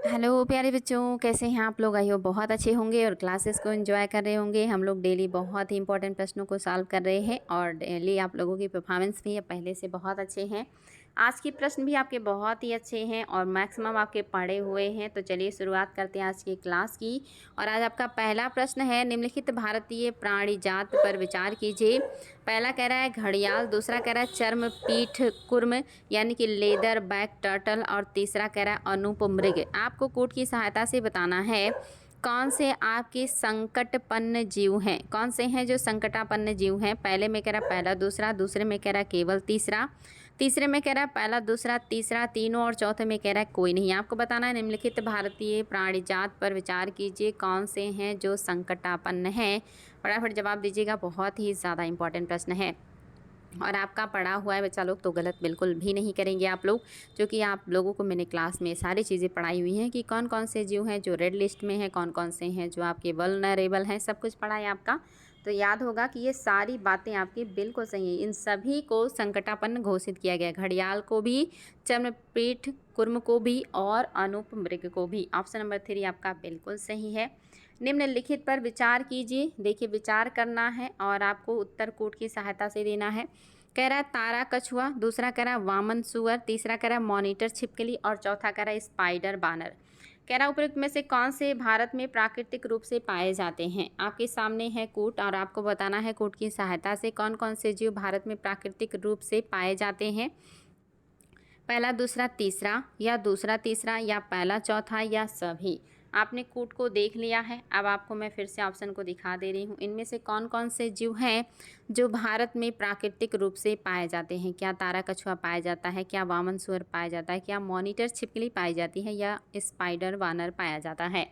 Hello प्यारे बच्चों, कैसे हैं आप लोग। आई हो बहुत अच्छे होंगे और क्लासेस को एंजॉय कर रहे होंगे। हम लोग डेली बहुत ही इंपॉर्टेंट प्रश्नों को सॉल्व कर रहे हैं और डेली आप लोगों की परफॉर्मेंस भी पहले से बहुत अच्छे हैं। आज के प्रश्न भी आपके बहुत ही अच्छे हैं और मैक्सिमम आपके पढ़े हुए हैं। तो चलिए शुरुआत करते हैं आज की क्लास की। और आज आपका पहला प्रश्न है, निम्नलिखित भारतीय प्राणी जात पर विचार कीजिए। पहला कह रहा है घड़ियाल, दूसरा कह रहा है चर्म पीठ कुर्म यानी कि लेदर बैक टर्टल और तीसरा कह रहा है अनूप मृग। आपको कोड की सहायता से बताना है कौन से आपके संकटपन्न जीव हैं, कौन से हैं जो संकटापन्न जीव हैं। पहले में कह रहा पहला दूसरा, दूसरे में कह रहा केवल तीसरा, तीसरे में कह रहा है पहला दूसरा तीसरा तीनों और चौथे में कह रहा है कोई नहीं। आपको बताना है निम्नलिखित भारतीय प्राणी जात पर विचार कीजिए कौन से हैं जो संकटापन्न हैं। फटाफट जवाब दीजिएगा, बहुत ही ज़्यादा इंपॉर्टेंट प्रश्न है। और आपका पढ़ा हुआ है बच्चा लोग तो गलत बिल्कुल भी नहीं करेंगे आप लोग, क्योंकि आप लोगों को मैंने क्लास में सारी चीज़ें पढ़ाई हुई हैं कि कौन कौन से जीव हैं जो रेड लिस्ट में हैं, कौन कौन से हैं जो आपके वल्नरेबल हैं, सब कुछ पढ़ा है आपका। तो याद होगा कि ये सारी बातें आपकी बिल्कुल सही हैं। इन सभी को संकटापन्न घोषित किया गया, घड़ियाल को भी, चर्मपीठ कुर्म को भी और अनूप मृग को भी। ऑप्शन नंबर 3 आपका बिल्कुल सही है। निम्नलिखित पर विचार कीजिए। देखिए विचार करना है और आपको उत्तर कूट की सहायता से देना है। कह रहा है तारा कछुआ, दूसरा कह रहा है वामन सुअर, तीसरा कह रहा है मॉनिटर छिपकली और चौथा कह रहा है स्पाइडर बानर। कह रहा है उपयुक्त में से कौन से भारत में प्राकृतिक रूप से पाए जाते हैं। आपके सामने है कूट और आपको बताना है कूट की सहायता से कौन कौन से जीव भारत में प्राकृतिक रूप से पाए जाते हैं। पहला दूसरा तीसरा या दूसरा तीसरा या पहला चौथा या सभी। आपने कूट को देख लिया है। अब आपको मैं फिर से ऑप्शन को दिखा दे रही हूँ। इनमें से कौन कौन से जीव हैं जो भारत में प्राकृतिक रूप से पाए जाते हैं। क्या तारा कछुआ पाया जाता है, क्या वामन सुअर पाया जाता है, क्या मॉनिटर छिपकली पाई जाती है या स्पाइडर वानर पाया जाता है।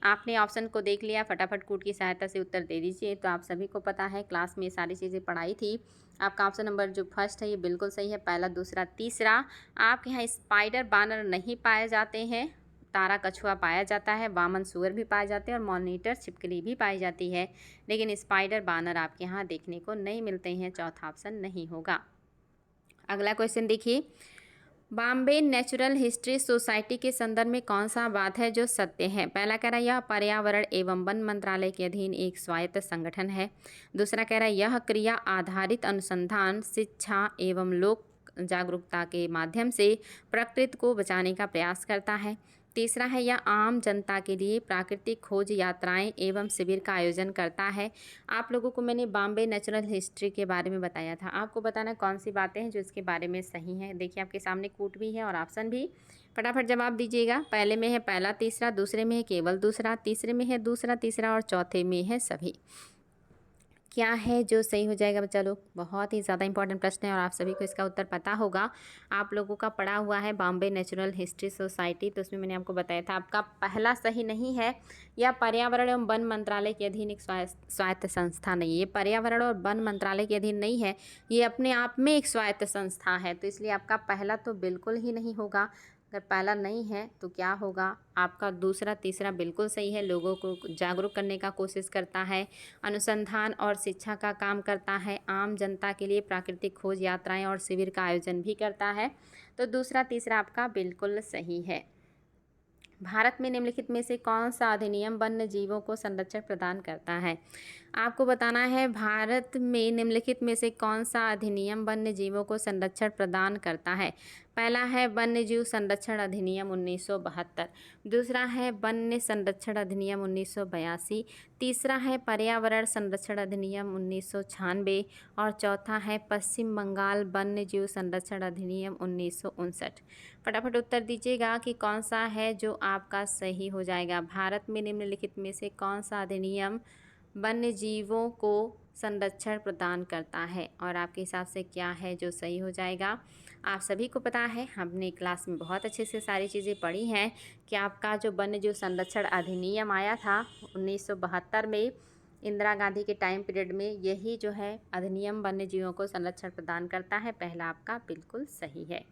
आपने ऑप्शन को देख लिया, फटाफट कूट की सहायता से उत्तर दे दीजिए। तो आप सभी को पता है क्लास में सारी चीज़ें पढ़ाई थी। आपका ऑप्शन नंबर जो फर्स्ट है ये बिल्कुल सही है, पहला दूसरा तीसरा। आपके यहाँ स्पाइडर बानर नहीं पाए जाते हैं, तारा कछुआ पाया जाता है, वामन सुअर भी पाए जाते हैं और मॉनिटर छिपकली भी पाई जाती है, लेकिन स्पाइडर बानर आपके यहाँ देखने को नहीं मिलते हैं। चौथा ऑप्शन नहीं होगा। अगला क्वेश्चन देखिए, बॉम्बे नेचुरल हिस्ट्री सोसाइटी के संदर्भ में कौन सा बात है जो सत्य है। पहला कह रहा है यह पर्यावरण एवं वन मंत्रालय के अधीन एक स्वायत्त संगठन है। दूसरा कह रहा है यह क्रिया आधारित अनुसंधान शिक्षा एवं लोक जागरूकता के माध्यम से प्रकृति को बचाने का प्रयास करता है। तीसरा है यह आम जनता के लिए प्राकृतिक खोज यात्राएं एवं शिविर का आयोजन करता है। आप लोगों को मैंने बॉम्बे नेचुरल हिस्ट्री के बारे में बताया था। आपको बताना कौन सी बातें हैं जो इसके बारे में सही हैं। देखिए आपके सामने कूट भी है और ऑप्शन भी। फटाफट जवाब दीजिएगा। पहले में है पहला तीसरा, दूसरे में है केवल दूसरा, तीसरे में है दूसरा तीसरा और चौथे में है सभी। क्या है जो सही हो जाएगा बच्चा लोग। बहुत ही ज़्यादा इंपॉर्टेंट प्रश्न है और आप सभी को इसका उत्तर पता होगा। आप लोगों का पढ़ा हुआ है बॉम्बे नेचुरल हिस्ट्री सोसाइटी, तो उसमें मैंने आपको बताया था आपका पहला सही नहीं है। यह पर्यावरण एवं वन मंत्रालय के अधीन एक स्वायत्त संस्था नहीं है। ये पर्यावरण और वन मंत्रालय के अधीन नहीं है, ये अपने आप में एक स्वायत्त संस्था है। तो इसलिए आपका पहला तो बिल्कुल ही नहीं होगा। अगर पहला नहीं है तो क्या होगा आपका दूसरा तीसरा बिल्कुल सही है। लोगों को जागरूक करने का कोशिश करता है, अनुसंधान और शिक्षा का काम करता है, आम जनता के लिए प्राकृतिक खोज यात्राएं और शिविर का आयोजन भी करता है। तो दूसरा तीसरा आपका बिल्कुल सही है। भारत में निम्नलिखित में से कौन सा अधिनियम वन्य जीवों को संरक्षण प्रदान करता है। आपको बताना है भारत में निम्नलिखित में से कौन सा अधिनियम वन्य जीवों को संरक्षण प्रदान करता है। पहला है वन्य जीव संरक्षण अधिनियम 1972, दूसरा है वन्य संरक्षण अधिनियम 1982, तीसरा है पर्यावरण संरक्षण अधिनियम 1996 और चौथा है पश्चिम बंगाल वन्य जीव संरक्षण अधिनियम 1959। फटाफट उत्तर दीजिएगा कि कौन सा है जो आपका सही हो जाएगा। भारत में निम्नलिखित में से कौन सा अधिनियम वन्य जीवों को संरक्षण प्रदान करता है और आपके हिसाब से क्या है जो सही हो जाएगा। आप सभी को पता है, हमने क्लास में बहुत अच्छे से सारी चीज़ें पढ़ी हैं कि आपका जो वन्य जीव संरक्षण अधिनियम आया था 1972 में, इंदिरा गांधी के टाइम पीरियड में, यही जो है अधिनियम वन्य जीवों को संरक्षण प्रदान करता है। पहला आपका बिल्कुल सही है।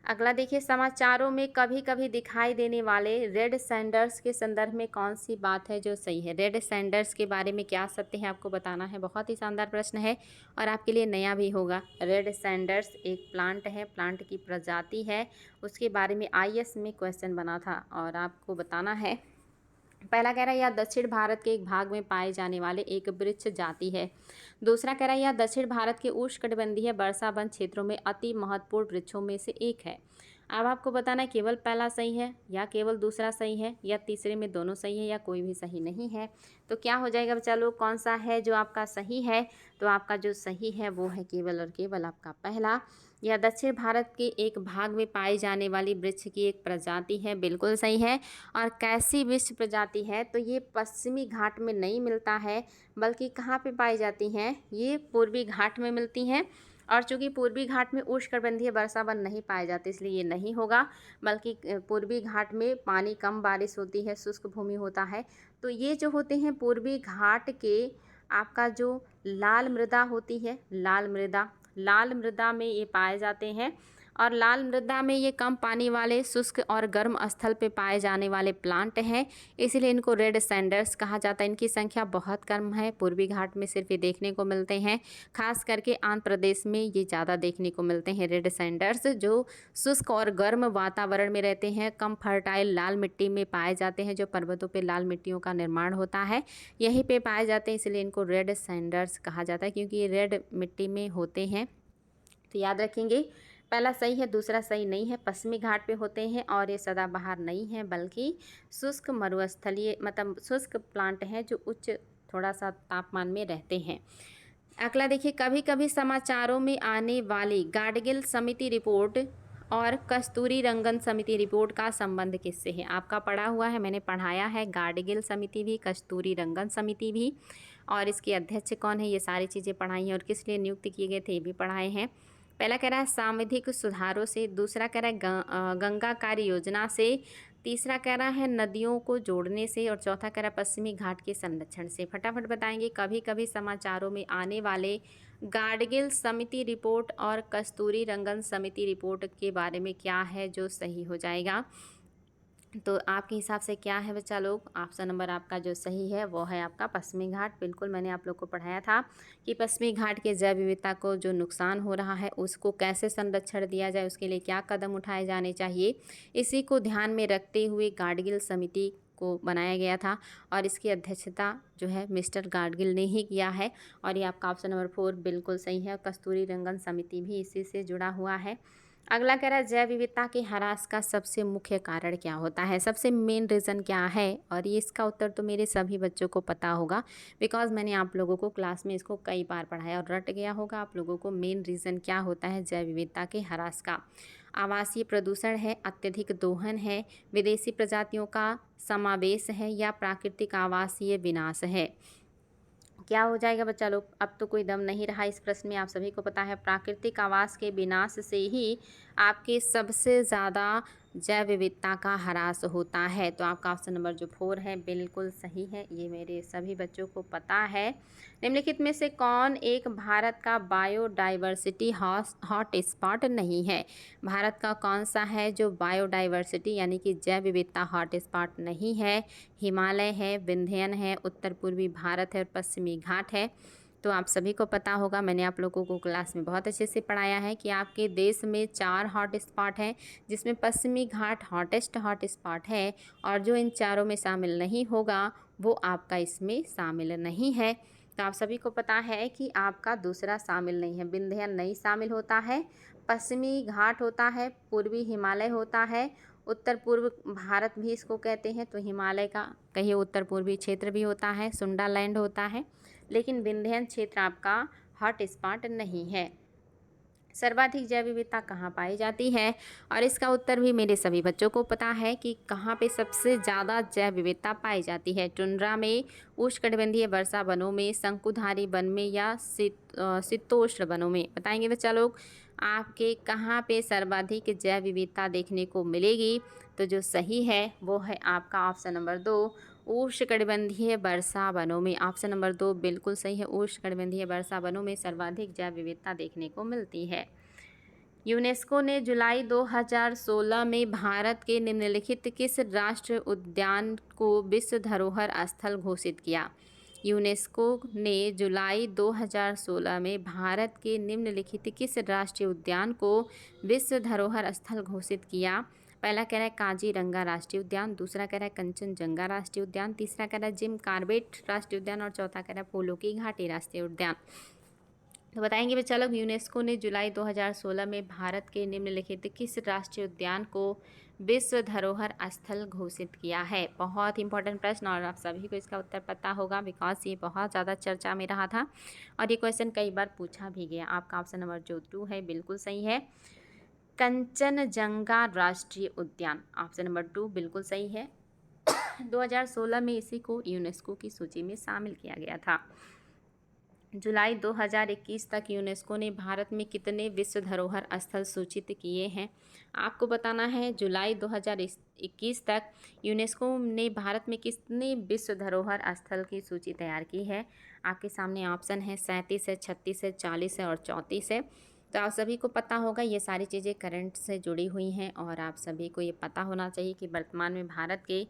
अगला देखिए, समाचारों में कभी कभी दिखाई देने वाले रेड सैंडर्स के संदर्भ में कौन सी बात है जो सही है। रेड सैंडर्स के बारे में क्या सत्य है आपको बताना है। बहुत ही शानदार प्रश्न है और आपके लिए नया भी होगा। रेड सैंडर्स एक प्लांट है, प्लांट की प्रजाति है, उसके बारे में आईएएस में क्वेश्चन बना था और आपको बताना है। पहला कह रहा है यह दक्षिण भारत के एक भाग में पाए जाने वाले एक वृक्ष जाति है। दूसरा कह रहा है यह दक्षिण भारत के उष्णकटिबंधीय वर्षावन क्षेत्रों में अति महत्वपूर्ण वृक्षों में से एक है। अब आपको बताना है केवल पहला सही है या केवल दूसरा सही है या तीसरे में दोनों सही है या कोई भी सही नहीं है। तो क्या हो जाएगा बच्चा लोग, कौन सा है जो आपका सही है। तो आपका जो सही है वो है केवल और केवल आपका पहला। यह दक्षिण भारत के एक भाग में पाई जाने वाली वृक्ष की एक प्रजाति है, बिल्कुल सही है। और कैसी वृक्ष प्रजाति है, तो ये पश्चिमी घाट में नहीं मिलता है, बल्कि कहाँ पे पाई जाती हैं, ये पूर्वी घाट में मिलती हैं। और चूंकि पूर्वी घाट में उष्णकटिबंधीय वर्षावन नहीं पाए जाते इसलिए ये नहीं होगा, बल्कि पूर्वी घाट में पानी कम बारिश होती है, शुष्क भूमि होता है। तो ये जो होते हैं पूर्वी घाट के, आपका जो लाल मृदा होती है, लाल मृदा में ये पाए जाते हैं। और लाल मृदा में ये कम पानी वाले शुष्क और गर्म स्थल पे पाए जाने वाले प्लांट हैं, इसलिए इनको रेड सैंडर्स कहा जाता है। इनकी संख्या बहुत कम है, पूर्वी घाट में सिर्फ ये देखने को मिलते हैं। खास करके आंध्र प्रदेश में ये ज़्यादा देखने को मिलते हैं रेड सैंडर्स, जो शुष्क और गर्म वातावरण में रहते हैं, कम फर्टाइल लाल मिट्टी में पाए जाते हैं। जो पर्वतों पर लाल मिट्टियों का निर्माण होता है यहीं पे पाए जाते हैं, इसलिए इनको रेड सैंडर्स कहा जाता है, क्योंकि ये रेड मिट्टी में होते हैं। तो याद रखेंगे, पहला सही है, दूसरा सही नहीं है। पश्चिमी घाट पे होते हैं और ये सदाबहार नहीं है, बल्कि शुष्क मरुस्थलीय मतलब शुष्क प्लांट हैं जो उच्च थोड़ा सा तापमान में रहते हैं। अगला देखिए, कभी कभी समाचारों में आने वाली गाडगिल समिति रिपोर्ट और कस्तूरी रंगन समिति रिपोर्ट का संबंध किससे है। आपका पढ़ा हुआ है, मैंने पढ़ाया है, गाडगिल समिति भी, कस्तूरी रंगन समिति भी, और इसके अध्यक्ष कौन है, ये सारी चीज़ें पढ़ाई हैं। और किस लिए नियुक्त किए गए थे ये भी पढ़ाए हैं। पहला कह रहा है सांविधिक सुधारों से, दूसरा कह रहा है गंगा कार्य योजना से, तीसरा कह रहा है नदियों को जोड़ने से, और चौथा कह रहा है पश्चिमी घाट के संरक्षण से। फटाफट बताएंगे। कभी कभी समाचारों में आने वाले गाडगिल समिति रिपोर्ट और कस्तूरी रंगन समिति रिपोर्ट के बारे में क्या है जो सही हो जाएगा। तो आपके हिसाब से क्या है बच्चा लोग, ऑप्शन नंबर आपका जो सही है वो है आपका पश्चिमी घाट। बिल्कुल, मैंने आप लोग को पढ़ाया था कि पश्चिमी घाट के जैव विविधता को जो नुकसान हो रहा है उसको कैसे संरक्षण दिया जाए, उसके लिए क्या कदम उठाए जाने चाहिए, इसी को ध्यान में रखते हुए गाडगिल समिति को बनाया गया था। और इसकी अध्यक्षता जो है मिस्टर गाडगिल ने ही किया है। और ये आपका ऑप्शन नंबर 4 बिल्कुल सही है। कस्तूरी रंगन समिति भी इसी से जुड़ा हुआ है। अगला कह रहा है जैव विविधता के ह्रास का सबसे मुख्य कारण क्या होता है, सबसे मेन रीज़न क्या है। और ये इसका उत्तर तो मेरे सभी बच्चों को पता होगा, बिकॉज मैंने आप लोगों को क्लास में इसको कई बार पढ़ाया और रट गया होगा आप लोगों को। मेन रीज़न क्या होता है जैव विविधता के ह्रास का, आवासीय प्रदूषण है, अत्यधिक दोहन है, विदेशी प्रजातियों का समावेश है, या प्राकृतिक आवासीय विनाश है। क्या हो जाएगा बच्चा लोग, अब तो कोई दम नहीं रहा इस प्रश्न में, आप सभी को पता है प्राकृतिक आवास के विनाश से ही आपके सबसे ज़्यादा जैव विविधता का ह्रास होता है। तो आपका ऑप्शन नंबर जो 4 है बिल्कुल सही है, ये मेरे सभी बच्चों को पता है। निम्नलिखित में से कौन एक भारत का बायोडाइवर्सिटी हॉट स्पॉट नहीं है। भारत का कौन सा है जो बायोडाइवर्सिटी यानी कि जैव विविधता हॉट स्पॉट नहीं है। हिमालय है, विंध्यन है, उत्तर पूर्वी भारत है और पश्चिमी घाट है। तो आप सभी को पता होगा, मैंने आप लोगों को क्लास में बहुत अच्छे से पढ़ाया है कि आपके देश में 4 हॉट स्पॉट हैं, जिसमें पश्चिमी घाट हॉटेस्ट हॉट स्पॉट है, और जो इन चारों में शामिल नहीं होगा वो आपका इसमें शामिल नहीं है। तो आप सभी को पता है कि आपका दूसरा शामिल नहीं है, विंध्यन नहीं शामिल होता है, पश्चिमी घाट होता है, पूर्वी हिमालय होता है, उत्तर पूर्व भारत भी इसको कहते हैं, तो हिमालय का कहिए उत्तर पूर्वी क्षेत्र भी होता है, सुंडा लैंड होता है, लेकिन विंध्यन क्षेत्र आपका हॉट स्पॉट नहीं है। सर्वाधिक जैव विविधता कहाँ पाई जाती है, और इसका उत्तर भी मेरे सभी बच्चों को पता है कि कहाँ पे सबसे ज़्यादा जैव विविधता पाई जाती है। टुंड्रा में, उष्णकटिबंधीय वर्षा वनों में, शंकुधारी वन में, या शीतोष्ण वनों में। बताएंगे बच्चा लोग आपके कहाँ पे सर्वाधिक जैव विविधता देखने को मिलेगी। तो जो सही है वो है आपका ऑप्शन नंबर 2, उष्णकटिबंधीय वर्षा वनों में। ऑप्शन नंबर 2 बिल्कुल सही है, उष्णकटिबंधीय वर्षा वनों में सर्वाधिक जैव विविधता देखने को मिलती है। यूनेस्को ने जुलाई 2016 में भारत के निम्नलिखित किस राष्ट्रीय उद्यान को विश्व धरोहर स्थल घोषित किया? यूनेस्को ने जुलाई 2016 में भारत के निम्नलिखित किस राष्ट्रीय उद्यान को विश्व धरोहर स्थल घोषित किया? पहला कह रहा है काजीरंगा राष्ट्रीय उद्यान, दूसरा कह रहा है कंचनजंगा राष्ट्रीय उद्यान, तीसरा कह रहा है जिम कॉर्बेट राष्ट्रीय उद्यान और चौथा कह रहा है फूलों की घाटी राष्ट्रीय उद्यान। तो बताएंगे बच्चा लोग, यूनेस्को ने जुलाई 2016 में भारत के निम्नलिखित किस राष्ट्रीय उद्यान को विश्व धरोहर स्थल घोषित किया है? बहुत इंपॉर्टेंट प्रश्न और आप सभी को इसका उत्तर पता होगा बिकॉज ये बहुत ज़्यादा चर्चा में रहा था और ये क्वेश्चन कई बार पूछा भी गया। आपका ऑप्शन नंबर जो 2 है बिल्कुल सही है, कंचनजंगा राष्ट्रीय उद्यान। ऑप्शन नंबर 2 बिल्कुल सही है। 2016 में इसी को यूनेस्को की सूची में शामिल किया गया था। जुलाई 2021 तक यूनेस्को ने भारत में कितने विश्व धरोहर स्थल सूचित किए हैं? आपको बताना है जुलाई 2021 तक यूनेस्को ने भारत में कितने विश्व धरोहर स्थल की सूची तैयार की है। आपके सामने ऑप्शन है 37 है, 36 है, 40 है और 34 है। तो आप सभी को पता होगा ये सारी चीज़ें करंट से जुड़ी हुई हैं और आप सभी को ये पता होना चाहिए कि वर्तमान में भारत के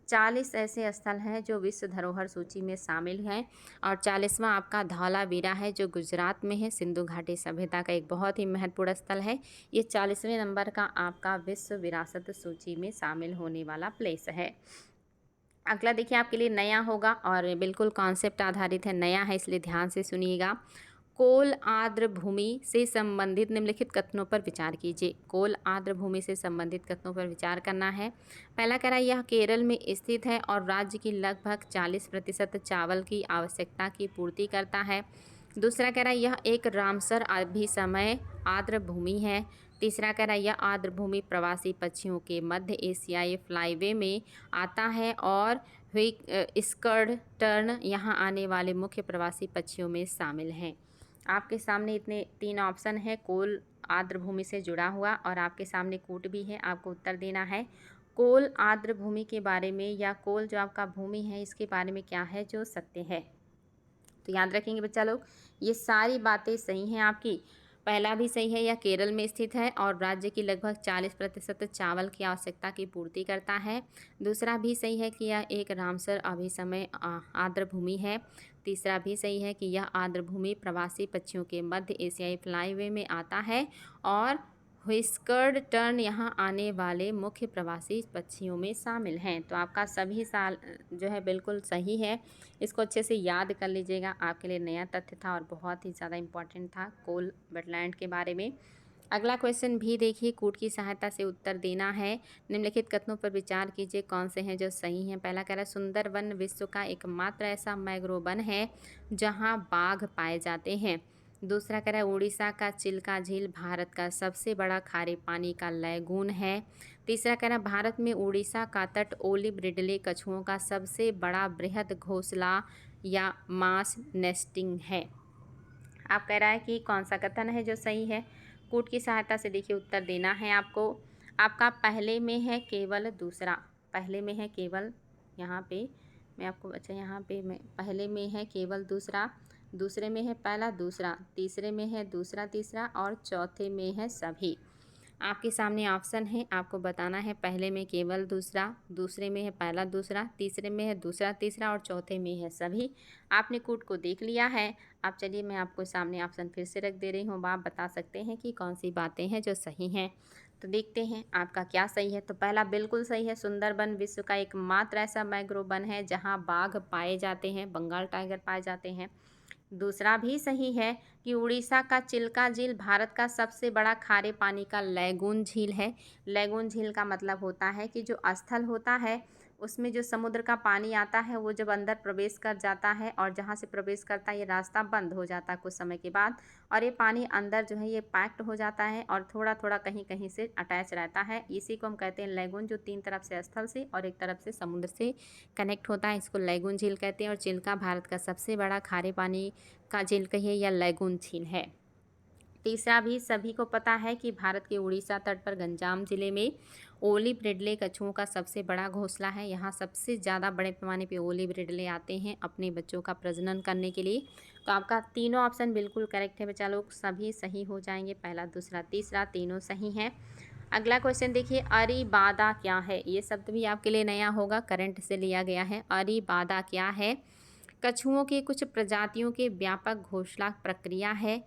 40 ऐसे स्थल हैं जो विश्व धरोहर सूची में शामिल हैं और 40वां आपका धौलावीरा है जो गुजरात में है। सिंधु घाटी सभ्यता का एक बहुत ही महत्वपूर्ण स्थल है। ये 40वें नंबर का आपका विश्व विरासत सूची में शामिल होने वाला प्लेस है। अगला देखिए आपके लिए नया होगा और बिल्कुल कॉन्सेप्ट आधारित है, नया है इसलिए ध्यान से सुनिएगा। कोल आर्द्र भूमि से संबंधित निम्नलिखित कथनों पर विचार कीजिए। कोल आर्द्र भूमि से संबंधित कथनों पर विचार करना है। पहला कह रहा है यह केरल में स्थित है और राज्य की लगभग 40% चावल की आवश्यकता की पूर्ति करता है। दूसरा कह रहा है यह एक रामसर अभिसमय आर्द्र भूमि है। तीसरा कह रहा है यह आर्द्र भूमि प्रवासी पक्षियों के मध्य एशियाई फ्लाईवे में आता है और स्कर्ड टर्न यहाँ आने वाले मुख्य प्रवासी पक्षियों में शामिल हैं। आपके सामने इतने 3 ऑप्शन है कोल आर्द्र भूमि से जुड़ा हुआ और आपके सामने कूट भी है। आपको उत्तर देना है कोल आर्द्र भूमि के बारे में या कोल जो आपका भूमि है इसके बारे में क्या है जो सत्य है। तो याद रखेंगे बच्चा लोग, ये सारी बातें सही हैं आपकी। पहला भी सही है, यह केरल में स्थित है और राज्य की लगभग 40% चावल की आवश्यकता की पूर्ति करता है। दूसरा भी सही है कि यह एक रामसर अभिसमय आर्द्र भूमि है। तीसरा भी सही है कि यह आर्द्र भूमि प्रवासी पक्षियों के मध्य एशियाई फ्लाईवे में आता है और व्हिस्कर्ड टर्न यहाँ आने वाले मुख्य प्रवासी पक्षियों में शामिल हैं। तो आपका सभी साल जो है बिल्कुल सही है। इसको अच्छे से याद कर लीजिएगा, आपके लिए नया तथ्य था और बहुत ही ज़्यादा इम्पॉर्टेंट था कोल वेटलैंड के बारे में। अगला क्वेश्चन भी देखिए, कूट की सहायता से उत्तर देना है। निम्नलिखित कथनों पर विचार कीजिए कौन से हैं जो सही हैं। पहला कह रहा है सुंदरवन विश्व का एकमात्र ऐसा मैंग्रोव वन है जहाँ बाघ पाए जाते हैं। दूसरा कह रहा है उड़ीसा का चिल्का झील भारत का सबसे बड़ा खारे पानी का लैगून है। तीसरा कह रहा है भारत में उड़ीसा का तट ओलिव रिडले कछुओं का सबसे बड़ा बृहद घोंसला या मास नेस्टिंग है। आप कह रहा है कि कौन सा कथन है जो सही है। कूट की सहायता से देखिए उत्तर देना है आपको। आपका पहले में है केवल दूसरा, पहले में है केवल, यहाँ पे मैं आपको अच्छा यहाँ पे मैं पहले में है केवल दूसरा, दूसरे में है पहला दूसरा, तीसरे में है दूसरा तीसरा और चौथे में है सभी। आपके सामने ऑप्शन है, आपको बताना है पहले में केवल दूसरा, दूसरे में है पहला दूसरा, तीसरे में है दूसरा तीसरा और चौथे में है सभी। आपने कूट को देख लिया है। अब चलिए मैं आपको सामने ऑप्शन फिर से रख दे रही हूँ, आप बता सकते हैं कि कौन सी बातें हैं जो सही हैं। तो देखते हैं आपका क्या सही है। तो पहला बिल्कुल सही है, सुंदरबन विश्व का एकमात्र ऐसा मैंग्रोव वन है जहाँ बाघ पाए जाते हैं, बंगाल टाइगर पाए जाते हैं। दूसरा भी सही है कि उड़ीसा का चिल्का झील भारत का सबसे बड़ा खारे पानी का लैगून झील है। लैगून झील का मतलब होता है कि जो स्थल होता है उसमें जो समुद्र का पानी आता है वो जब अंदर प्रवेश कर जाता है और जहाँ से प्रवेश करता है ये रास्ता बंद हो जाता है कुछ समय के बाद और ये पानी अंदर जो है ये पैक्ड हो जाता है और थोड़ा थोड़ा कहीं कहीं से अटैच रहता है। इसी को हम कहते हैं लैगून, जो 3 तरफ से स्थल से और एक तरफ से समुद्र से कनेक्ट होता है, इसको लैगून झील कहते हैं। और चिल्का भारत का सबसे बड़ा खारे पानी का झील कहिए या लैगून झील है। तीसरा भी सभी को पता है कि भारत के उड़ीसा तट पर गंजाम जिले में ओलिव रिडले कछुओं का सबसे बड़ा घोंसला है। यहाँ सबसे ज़्यादा बड़े पैमाने पे ओलिव रिडले आते हैं अपने बच्चों का प्रजनन करने के लिए। तो आपका तीनों ऑप्शन बिल्कुल करेक्ट है बच्चा लोग, सभी सही हो जाएंगे। पहला, दूसरा, तीसरा तीनों सही हैं। अगला क्वेश्चन देखिए, अरीबादा क्या है? ये शब्द भी आपके लिए नया होगा, करंट से लिया गया है। अरीबादा क्या है? कछुओं की कुछ प्रजातियों के व्यापक घोषणा प्रक्रिया है,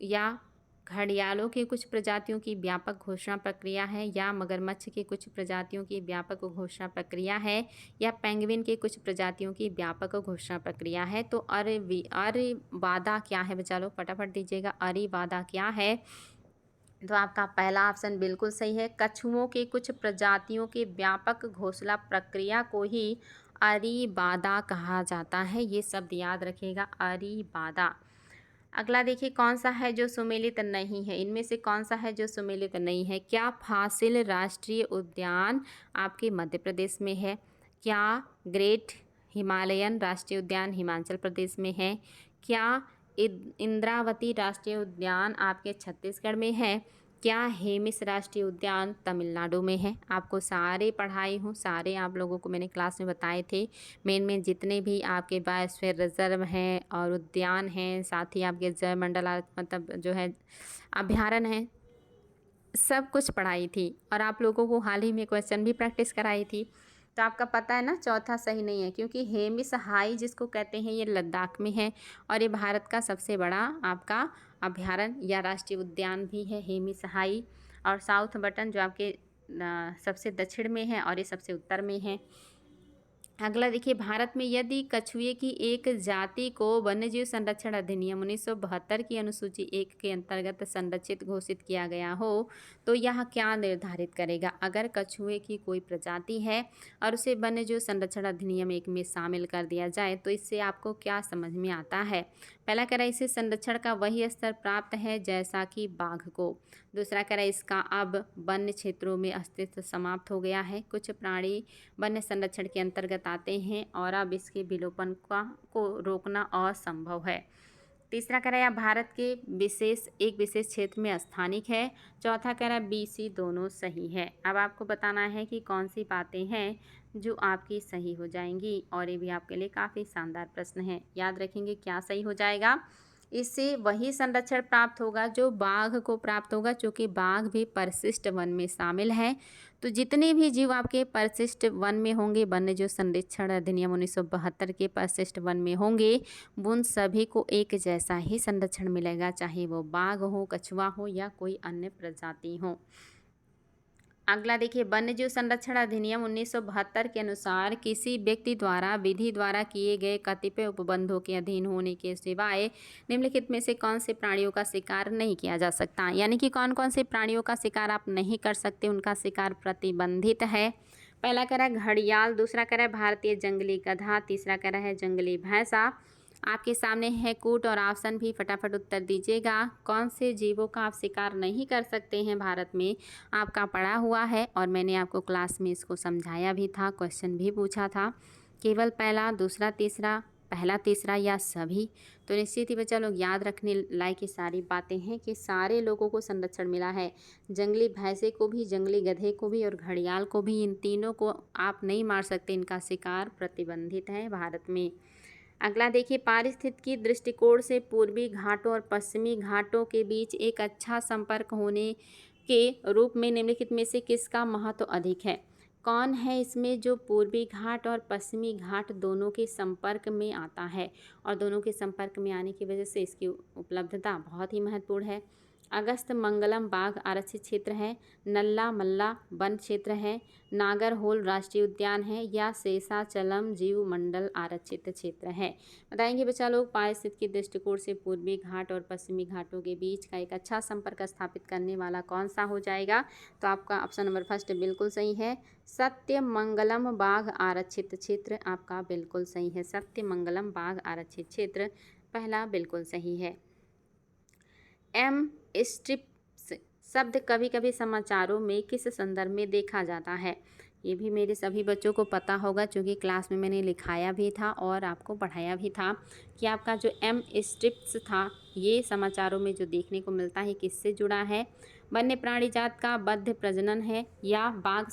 या घड़ियालों की कुछ प्रजातियों की व्यापक घोषणा प्रक्रिया है, या मगरमच्छ की कुछ प्रजातियों की व्यापक घोषणा प्रक्रिया है, या पेंगुइन की कुछ प्रजातियों की व्यापक घोषणा प्रक्रिया है। तो अरीबादा क्या है बच्चा लोग? फटाफट दीजिएगा, अरीबादा क्या है? तो आपका पहला ऑप्शन बिल्कुल सही है। कछुओं के कुछ प्रजातियों की व्यापक घोषणा प्रक्रिया को ही अरीबादा कहा जाता है। ये शब्द याद रखिएगा, अरीबादा। अगला देखिए, कौन सा है जो सुमेलित नहीं है? इनमें से कौन सा है जो सुमेलित नहीं है? क्या फासिल राष्ट्रीय उद्यान आपके मध्य प्रदेश में है? क्या ग्रेट हिमालयन राष्ट्रीय उद्यान हिमाचल प्रदेश में है? क्या इंद्रावती राष्ट्रीय उद्यान आपके छत्तीसगढ़ में है? क्या हेमिस राष्ट्रीय उद्यान तमिलनाडु में है? आपको सारे पढ़ाई हूँ, सारे आप लोगों को मैंने क्लास में बताए थे। मेन जितने भी आपके बायोस्फीयर रिजर्व हैं और उद्यान हैं, साथ ही आपके जैव मंडल मतलब जो है अभ्यारण्य है, सब कुछ पढ़ाई थी। और आप लोगों को हाल ही में क्वेश्चन भी प्रैक्टिस कराई थी। तो आपका पता है ना, चौथा सही नहीं है, क्योंकि हेमिस हाई जिसको कहते हैं ये लद्दाख में है, और ये भारत का सबसे बड़ा आपका अभ्यारण्य या राष्ट्रीय उद्यान भी है, हेमिस हाई। और साउथ बटन जो आपके सबसे दक्षिण में है, और ये सबसे उत्तर में है। अगला देखिए, भारत में यदि कछुए की एक जाति को वन्यजीव संरक्षण अधिनियम 1972 की अनुसूची 1 के अंतर्गत संरक्षित घोषित किया गया हो, तो यह क्या निर्धारित करेगा? अगर कछुए की कोई प्रजाति है और उसे वन्यजीव संरक्षण अधिनियम 1 में शामिल कर दिया जाए, तो इससे आपको क्या समझ में आता है? पहला कह रहा है इसे संरक्षण का वही स्तर प्राप्त है जैसा कि बाघ को। दूसरा कह रहा है इसका अब वन्य क्षेत्रों में अस्तित्व समाप्त हो गया है, कुछ प्राणी वन्य संरक्षण के अंतर्गत आते हैं और अब इसके विलोपन को रोकना असंभव है। तीसरा कह रहा है भारत के एक विशेष क्षेत्र में स्थानिक है। चौथा कह रहा है बी सी दोनों सही है। अब आपको बताना है कि कौन सी बातें हैं जो आपकी सही हो जाएंगी, और ये भी आपके लिए काफ़ी शानदार प्रश्न है। याद रखेंगे क्या सही हो जाएगा। इससे वही संरक्षण प्राप्त होगा जो बाघ को प्राप्त होगा, क्योंकि बाघ भी परिशिष्ट वन में शामिल है। तो जितने भी जीव आपके परिशिष्ट वन में होंगे, वन्य जीव संरक्षण अधिनियम 1972 के परिशिष्ट वन में होंगे, उन सभी को एक जैसा ही संरक्षण मिलेगा, चाहे वो बाघ हो, कछुआ हो या कोई अन्य प्रजाति हो। अगला देखिए, वन्य जीव संरक्षण अधिनियम 1972 के अनुसार किसी व्यक्ति द्वारा विधि द्वारा किए गए कतिपय उपबंधों के अधीन होने के सिवाय निम्नलिखित में से कौन से प्राणियों का शिकार नहीं किया जा सकता? यानी कि कौन कौन से प्राणियों का शिकार आप नहीं कर सकते, उनका शिकार प्रतिबंधित है। पहला कह रहा है घड़ियाल, दूसरा कह रहा है भारतीय जंगली गधा, तीसरा कह रहा है जंगली भैंसा। आपके सामने है कूट और ऑप्शन भी, फटाफट उत्तर दीजिएगा। कौन से जीवों का आप शिकार नहीं कर सकते हैं भारत में, आपका पढ़ा हुआ है, और मैंने आपको क्लास में इसको समझाया भी था, क्वेश्चन भी पूछा था। केवल पहला, दूसरा, तीसरा, पहला, तीसरा या सभी? तो निश्चित ही बच्चा लोग याद रखने लायक ये सारी बातें हैं कि सारे लोगों को संरक्षण मिला है, जंगली भैंसे को भी, जंगली गधे को भी और घड़ियाल को भी। इन तीनों को आप नहीं मार सकते, इनका शिकार प्रतिबंधित है भारत में। अगला देखिए, पारिस्थितिकी दृष्टिकोण से पूर्वी घाटों और पश्चिमी घाटों के बीच एक अच्छा संपर्क होने के रूप में निम्नलिखित में से किसका महत्व अधिक है? कौन है इसमें जो पूर्वी घाट और पश्चिमी घाट दोनों के संपर्क में आता है, और दोनों के संपर्क में आने की वजह से इसकी उपलब्धता बहुत ही महत्वपूर्ण है? अगस्त मंगलम बाघ आरक्षित क्षेत्र है, नल्ला मल्ला वन क्षेत्र है, नागरहोल राष्ट्रीय उद्यान है, या शेषाचलम जीव मंडल आरक्षित क्षेत्र है? बताएंगे बच्चा लोग। पारिस्थितिकी दृष्टिकोण से पूर्वी घाट और पश्चिमी घाटों के बीच का एक अच्छा संपर्क स्थापित करने वाला कौन सा हो जाएगा? तो आपका ऑप्शन नंबर फर्स्ट बिल्कुल सही है, सत्यमंगलम बाघ आरक्षित क्षेत्र आपका बिल्कुल सही है। सत्यमंगलम बाघ आरक्षित क्षेत्र पहला बिल्कुल सही है। एम स्ट्रिप्स शब्द कभी कभी समाचारों में किस संदर्भ में देखा जाता है? ये भी मेरे सभी बच्चों को पता होगा, क्योंकि क्लास में मैंने लिखाया भी था और आपको पढ़ाया भी था कि आपका जो एम स्ट्रिप्स था ये समाचारों में जो देखने को मिलता है किससे जुड़ा है? वन्य प्राणी जात का बद्ध प्रजनन है, या बाघ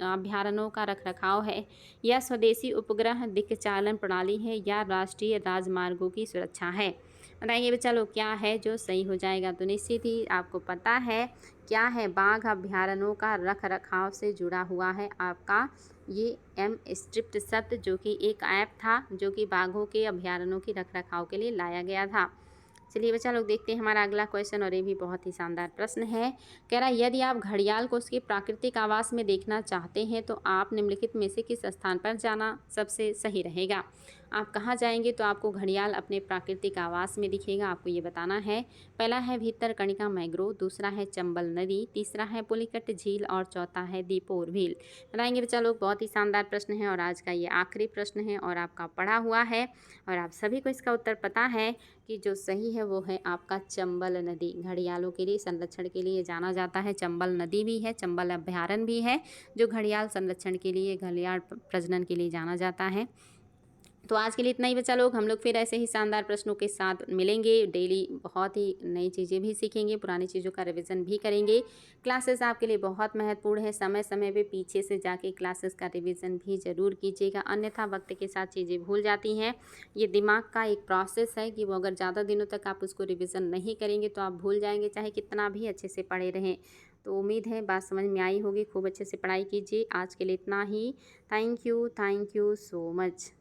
अभ्यारण्यों का रखरखाव है, या स्वदेशी उपग्रह दिक्चालन प्रणाली है, या राष्ट्रीय राजमार्गों की सुरक्षा है? बताइए बच्चा लोग क्या है जो सही हो जाएगा? तो निश्चित ही आपको पता है क्या है, बाघ अभ्यारण्यों का रख रखाव से जुड़ा हुआ है आपका ये एम स्ट्रिप्ट शब्द, जो कि एक ऐप था जो कि बाघों के अभ्यारण्यों की रख रखाव के लिए लाया गया था। चलिए बच्चा लोग देखते हैं हमारा अगला क्वेश्चन, और ये भी बहुत ही शानदार प्रश्न है। कह रहा है यदि आप घड़ियाल को उसके प्राकृतिक आवास में देखना चाहते हैं तो आप निम्नलिखित में से किस स्थान पर जाना सबसे सही रहेगा? आप कहाँ जाएंगे तो आपको घड़ियाल अपने प्राकृतिक आवास में दिखेगा, आपको ये बताना है। पहला है भीतरकनिका मैंग्रोव, दूसरा है चंबल नदी, तीसरा है पुलिकट झील और चौथा है दीपोर झील। बताएंगे बच्चा लोग, बहुत ही शानदार प्रश्न है और आज का ये आखिरी प्रश्न है और आपका पढ़ा हुआ है और आप सभी को इसका उत्तर पता है कि जो सही है वो है आपका चंबल नदी। घड़ियालों के लिए संरक्षण के लिए जाना जाता है, चंबल नदी भी है, चंबल अभ्यारण्य भी है जो घड़ियाल संरक्षण के लिए, घड़ियाल प्रजनन के लिए जाना जाता है। तो आज के लिए इतना ही बच्चा लोग, हम लोग फिर ऐसे ही शानदार प्रश्नों के साथ मिलेंगे डेली, बहुत ही नई चीज़ें भी सीखेंगे, पुरानी चीज़ों का रिवीजन भी करेंगे। क्लासेस आपके लिए बहुत महत्वपूर्ण है, समय समय पे पीछे से जाके क्लासेस का रिवीजन भी ज़रूर कीजिएगा, अन्यथा वक्त के साथ चीज़ें भूल जाती हैं। ये दिमाग का एक प्रोसेस है कि वो अगर ज़्यादा दिनों तक आप उसको रिविज़न नहीं करेंगे तो आप भूल जाएंगे, चाहे कितना भी अच्छे से पढ़े रहें। तो उम्मीद है बात समझ में आई होगी, खूब अच्छे से पढ़ाई कीजिए। आज के लिए इतना ही। Thank you so much.